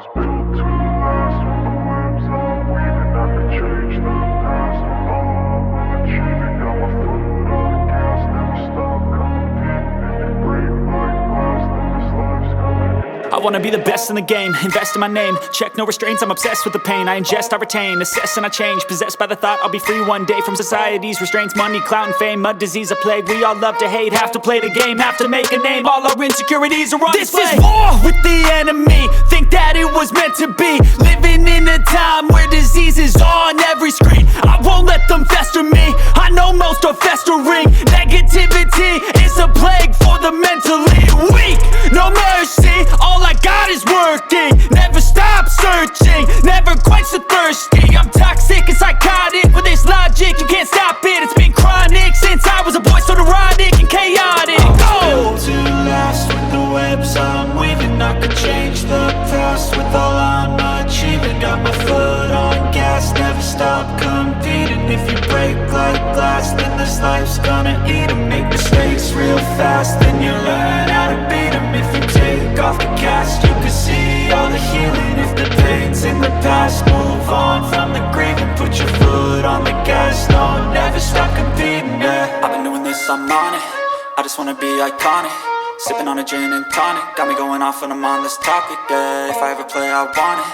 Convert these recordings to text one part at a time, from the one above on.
was built to last. With the webs I'm weaving, I could change the past. With all I'm achieving, got my foot on gas. Never stop competing. If you break like glass, then this life's gonna end. I wanna be the best in the game, invest in my name. Check no restraints, I'm obsessed with the pain. I ingest, I retain, assess and I change. Possessed by the thought I'll be free one day from society's restraints. Money, clout and fame, mud, disease, a plague. We all love to hate, have to play the game, have to make a name. All our insecurities are on display. This is war with the enemy, think that it was meant to be. Living in a time where disease is on every screen. I won't let them fester me, I know most are festering. Negativity is a plague for the mentally weak. No mercy, all I got is working. Never stop searching, never quench the thirsty. I'm toxic and psychotic, with this logic you can't stop it. It's been chronic since I was a boy, so neurotic and chaotic. Built to last. With the webs I'm weaving, I could change the past. With all I'm achieving, got my foot on gas. Never stop competing. If you break like glass, then this life's gonna eat 'em. Make mistakes real fast, then you learn how to beat 'em. If you take off the cast, you can see all the healing. If the pain's in the past, move on from the grieving. Put your foot on the gas, no, never stop competing, yeah. I've been doing this, I'm on it. I just wanna be iconic. Sipping on a gin and tonic, got me going off when I'm on this topic, yeah. If I ever play, I want it.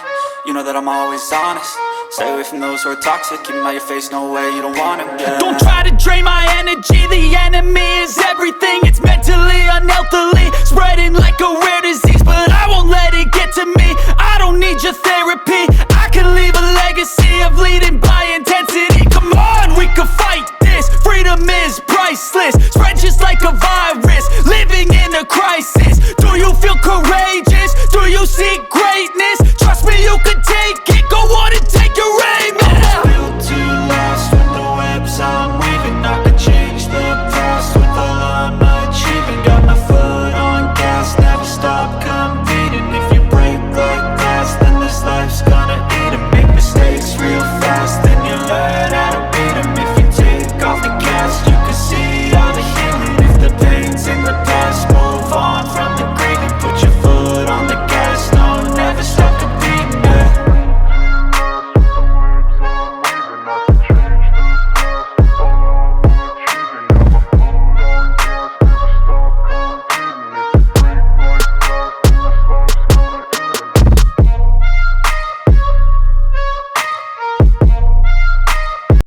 You know that I'm always honest. Stay away from those who are toxic. Keep them out your face, no way, you don't want it, yeah. Don't try to drain my energy. The enemy is everything. It's mentally, unhealthily, spreading like a rare disease. But I won't let it get to me.